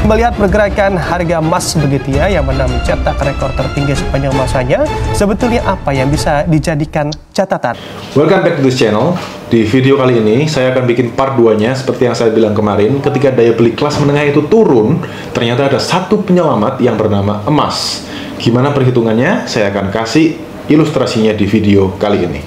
Melihat pergerakan harga emas begitu ya, yang mana mencetak rekor tertinggi sepanjang masanya, sebetulnya apa yang bisa dijadikan catatan? Welcome back to this channel. Di video kali ini, saya akan bikin part 2-nya seperti yang saya bilang kemarin. Ketika daya beli kelas menengah itu turun, ternyata ada satu penyelamat yang bernama emas. Gimana perhitungannya? Saya akan kasih ilustrasinya di video kali ini.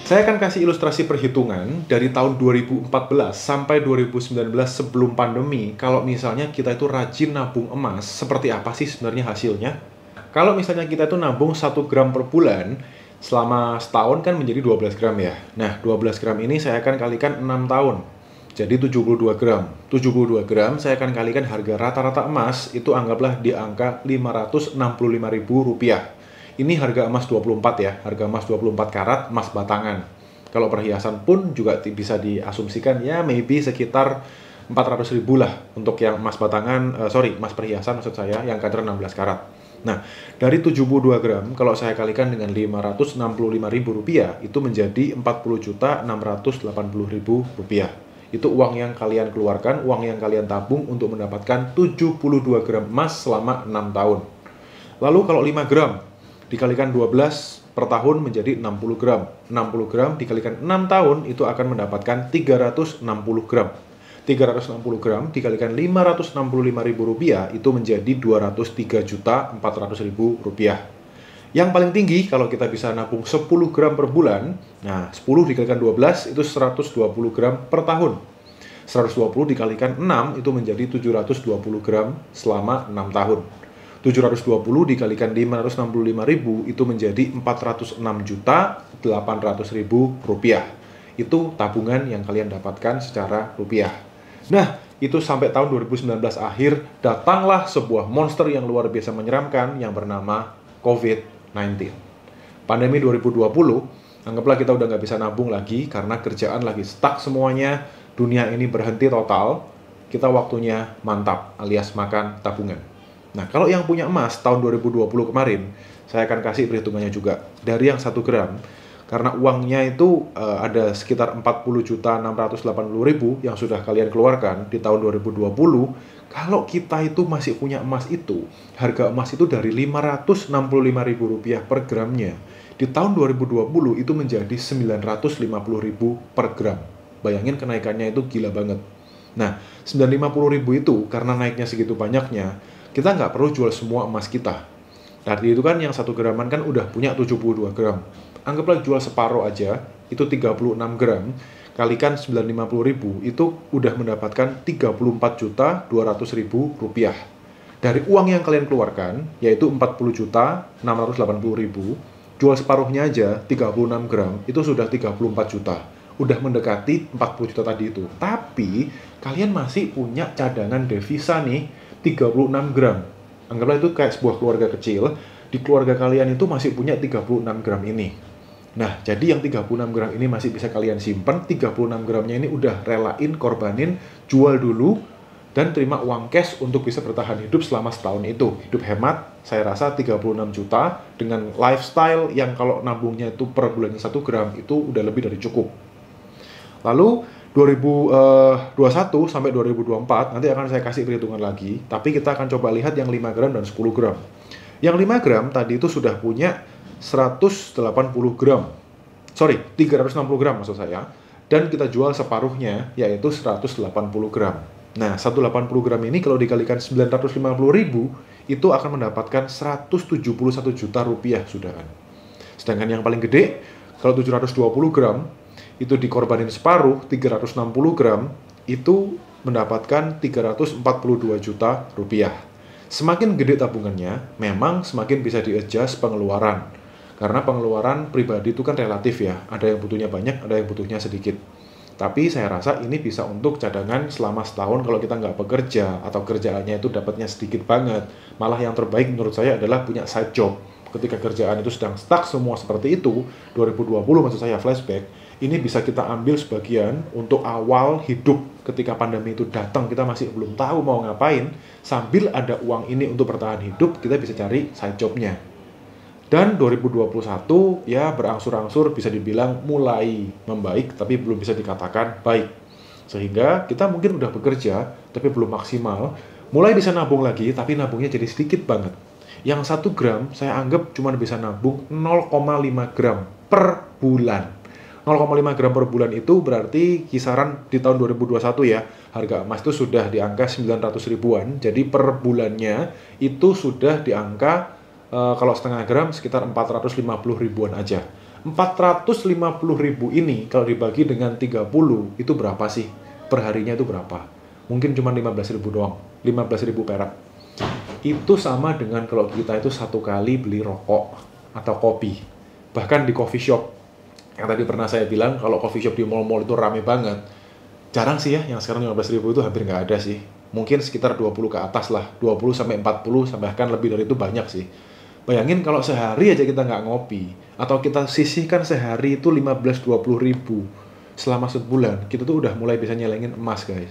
Saya akan kasih ilustrasi perhitungan dari tahun 2014 sampai 2019 sebelum pandemi. Kalau misalnya kita itu rajin nabung emas, seperti apa sih sebenarnya hasilnya? Kalau misalnya kita itu nabung 1 gram per bulan, selama setahun kan menjadi 12 gram ya. Nah, 12 gram ini saya akan kalikan 6 tahun. Jadi 72 gram. 72 gram saya akan kalikan harga rata-rata emas, itu anggaplah di angka Rp565.000. Ini harga emas 24 ya, harga emas 24 karat, emas batangan. Kalau perhiasan pun juga bisa diasumsikan ya maybe sekitar 400.000 lah untuk yang emas batangan, emas perhiasan maksud saya, yang kadar 16 karat. Nah, dari 72 gram, kalau saya kalikan dengan Rp565.000, itu menjadi Rp40.680.000. Itu uang yang kalian keluarkan, uang yang kalian tabung untuk mendapatkan 72 gram emas selama 6 tahun. Lalu kalau 5 gram, dikalikan 12 per tahun menjadi 60 gram. 60 gram dikalikan 6 tahun itu akan mendapatkan 360 gram. 360 gram dikalikan Rp565.000 itu menjadi Rp203.400.000. Yang paling tinggi kalau kita bisa nabung 10 gram per bulan, nah 10 dikalikan 12 itu 120 gram per tahun. 120 dikalikan 6 itu menjadi 720 gram selama 6 tahun. 720 dikalikan Rp565.000 itu menjadi Rp406.800.000. Itu tabungan yang kalian dapatkan secara rupiah. Nah, itu sampai tahun 2019 akhir, datanglah sebuah monster yang luar biasa menyeramkan yang bernama COVID-19. Pandemi 2020, anggaplah kita udah nggak bisa nabung lagi karena kerjaan lagi stuck semuanya, dunia ini berhenti total, kita waktunya mantap alias makan tabungan. Nah, kalau yang punya emas tahun 2020 kemarin, saya akan kasih perhitungannya juga. Dari yang 1 gram, karena uangnya itu ada sekitar 40.680.000 yang sudah kalian keluarkan di tahun 2020, kalau kita itu masih punya emas itu, harga emas itu dari Rp565.000 per gramnya, di tahun 2020 itu menjadi Rp950.000 per gram. Bayangin kenaikannya itu gila banget. Nah, Rp950.000 itu karena naiknya segitu banyaknya, kita nggak perlu jual semua emas kita. Tadi itu kan yang 1 graman kan udah punya 72 gram. Anggaplah jual separuh aja, itu 36 gram. Kalikan 950.000, itu udah mendapatkan Rp34.200.000. Dari uang yang kalian keluarkan, yaitu 40.680.000, jual separuhnya aja 36 gram, itu sudah 34 juta. Udah mendekati 40 juta tadi itu. Tapi, kalian masih punya cadangan devisa nih, 36 gram. Anggaplah itu kayak sebuah keluarga kecil, di keluarga kalian itu masih punya 36 gram ini. Nah, jadi yang 36 gram ini masih bisa kalian simpan, 36 gramnya ini udah relain, korbanin, jual dulu, dan terima uang cash untuk bisa bertahan hidup selama setahun itu. Hidup hemat, saya rasa 36 juta, dengan lifestyle yang kalau nabungnya itu per bulannya 1 gram, itu udah lebih dari cukup. Lalu, 2021 sampai 2024 nanti akan saya kasih perhitungan lagi, tapi kita akan coba lihat yang 5 gram dan 10 gram. Yang 5 gram tadi itu sudah punya 360 gram maksud saya, dan kita jual separuhnya yaitu 180 gram. Nah, 180 gram ini kalau dikalikan 950.000 itu akan mendapatkan Rp171 juta sudah kan. Sedangkan yang paling gede kalau 720 gram itu dikorbanin separuh, 360 gram, itu mendapatkan Rp342 juta. Semakin gede tabungannya, memang semakin bisa di-adjust pengeluaran. Karena pengeluaran pribadi itu kan relatif ya, ada yang butuhnya banyak, ada yang butuhnya sedikit. Tapi saya rasa ini bisa untuk cadangan selama setahun kalau kita nggak bekerja, atau kerjaannya itu dapatnya sedikit banget. Malah yang terbaik menurut saya adalah punya side job. Ketika kerjaan itu sedang stuck semua seperti itu, 2020 maksud saya flashback, ini bisa kita ambil sebagian untuk awal hidup ketika pandemi itu datang, kita masih belum tahu mau ngapain, sambil ada uang ini untuk bertahan hidup, kita bisa cari side jobnya. Dan 2021 ya berangsur-angsur bisa dibilang mulai membaik, tapi belum bisa dikatakan baik. Sehingga kita mungkin udah bekerja, tapi belum maksimal. Mulai bisa nabung lagi, tapi nabungnya jadi sedikit banget. Yang 1 gram saya anggap cuma bisa nabung 0,5 gram per bulan. 0,5 gram per bulan itu berarti kisaran di tahun 2021 ya, harga emas itu sudah di angka 900 ribuan. Jadi per bulannya itu sudah di angka kalau setengah gram sekitar 450 ribuan aja. 450 ribu ini kalau dibagi dengan 30 itu berapa sih? Perharinya itu berapa? Mungkin cuma 15 ribu doang, 15 ribu perak. Itu sama dengan kalau kita itu satu kali beli rokok atau kopi. Bahkan di coffee shop, yang tadi pernah saya bilang kalau coffee shop di mall-mall itu rame banget. Jarang sih ya, yang sekarang 15 ribu itu hampir nggak ada sih. Mungkin sekitar 20 ke atas lah, 20 sampai 40, sampai bahkan lebih dari itu banyak sih. Bayangin kalau sehari aja kita nggak ngopi, atau kita sisihkan sehari itu 15-20 ribu selama sebulan, kita tuh udah mulai bisa nyelengin emas guys.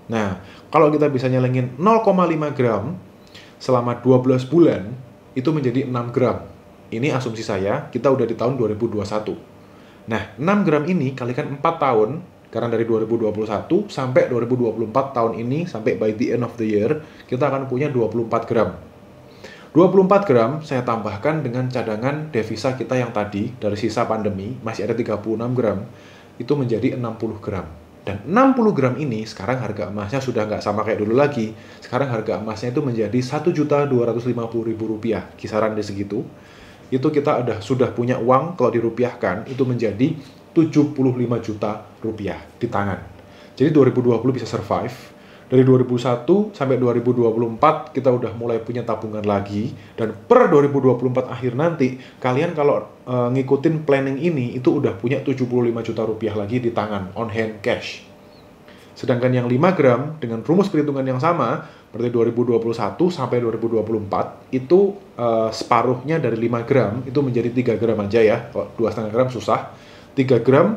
Nah, kalau kita bisa nyelengin 0,5 gram selama 12 bulan, itu menjadi 6 gram. Ini asumsi saya, kita udah di tahun 2021. Nah, 6 gram ini kalikan 4 tahun, karena dari 2021 sampai 2024 tahun ini, sampai by the end of the year, kita akan punya 24 gram. 24 gram saya tambahkan dengan cadangan devisa kita yang tadi, dari sisa pandemi, masih ada 36 gram, itu menjadi 60 gram. Dan 60 gram ini, sekarang harga emasnya sudah nggak sama kayak dulu lagi. Sekarang harga emasnya itu menjadi Rp1.250.000, kisaran di segitu. Itu kita sudah punya uang, kalau dirupiahkan, itu menjadi 75 juta rupiah di tangan. Jadi 2020 bisa survive. Dari 2001 sampai 2024 kita udah mulai punya tabungan lagi, dan per 2024 akhir nanti kalian kalau ngikutin planning ini itu udah punya 75 juta rupiah lagi di tangan, on hand cash. Sedangkan yang 5 gram dengan rumus perhitungan yang sama berarti 2021 sampai 2024 itu separuhnya dari 5 gram itu menjadi 3 gram aja ya. Kalau 2,5 gram susah. 3 gram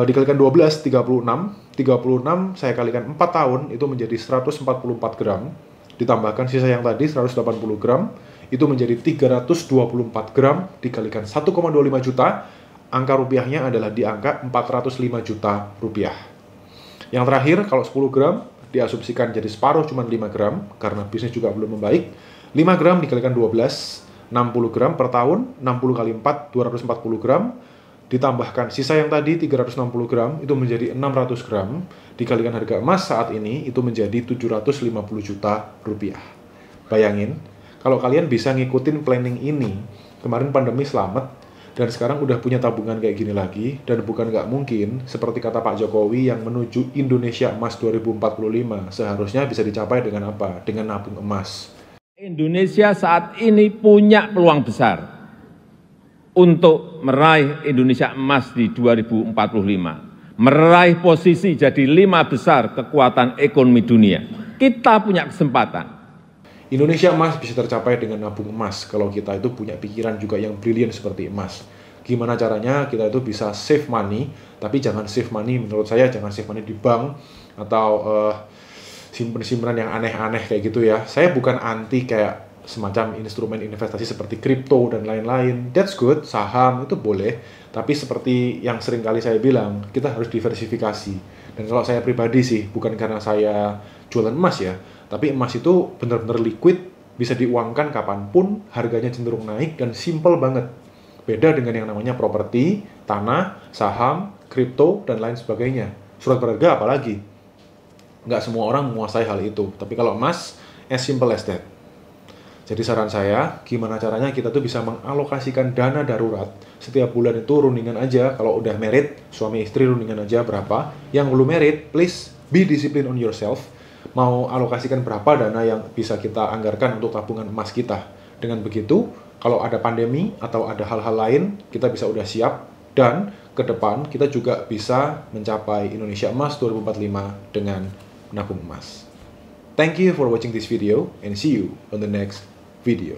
dikalikan 12, 36. 36 saya kalikan 4 tahun, itu menjadi 144 gram. Ditambahkan sisa yang tadi, 180 gram. Itu menjadi 324 gram, dikalikan 1,25 juta. Angka rupiahnya adalah di angka 405 juta rupiah. Yang terakhir, kalau 10 gram, diasumsikan jadi separuh, cuma 5 gram, karena bisnis juga belum membaik. 5 gram dikalikan 12, 60 gram per tahun, 60 kali 4, 240 gram. Ditambahkan sisa yang tadi 360 gram itu menjadi 600 gram, dikalikan harga emas saat ini itu menjadi 750 juta rupiah. Bayangin, kalau kalian bisa ngikutin planning ini, kemarin pandemi selamat, dan sekarang udah punya tabungan kayak gini lagi, dan bukan nggak mungkin, seperti kata Pak Jokowi yang menuju Indonesia Emas 2045, seharusnya bisa dicapai dengan apa? Dengan nabung emas. Indonesia saat ini punya peluang besar untuk meraih Indonesia emas di 2045, meraih posisi jadi 5 besar kekuatan ekonomi dunia. Kita punya kesempatan. Indonesia emas bisa tercapai dengan nabung emas kalau kita itu punya pikiran juga yang brilian seperti emas. Gimana caranya kita itu bisa save money, tapi jangan save money, menurut saya jangan save money di bank atau simpen-simpenan yang aneh-aneh kayak gitu ya. Saya bukan anti kayak semacam instrumen investasi seperti kripto dan lain-lain. That's good, saham itu boleh, tapi seperti yang sering kali saya bilang, kita harus diversifikasi. Dan kalau saya pribadi sih, bukan karena saya jualan emas ya, tapi emas itu benar-benar liquid, bisa diuangkan kapanpun, harganya cenderung naik, dan simple banget. Beda dengan yang namanya properti, tanah, saham, kripto, dan lain sebagainya. Surat berharga apalagi. Nggak semua orang menguasai hal itu, tapi kalau emas, as simple as that. Jadi saran saya, gimana caranya kita tuh bisa mengalokasikan dana darurat setiap bulan itu rundingan aja. Kalau udah married, suami istri rundingan aja berapa. Yang belum married, please be discipline on yourself. Mau alokasikan berapa dana yang bisa kita anggarkan untuk tabungan emas kita. Dengan begitu, kalau ada pandemi atau ada hal-hal lain, kita bisa udah siap. Dan ke depan kita juga bisa mencapai Indonesia Emas 2045 dengan menabung emas. Thank you for watching this video and see you on the next video.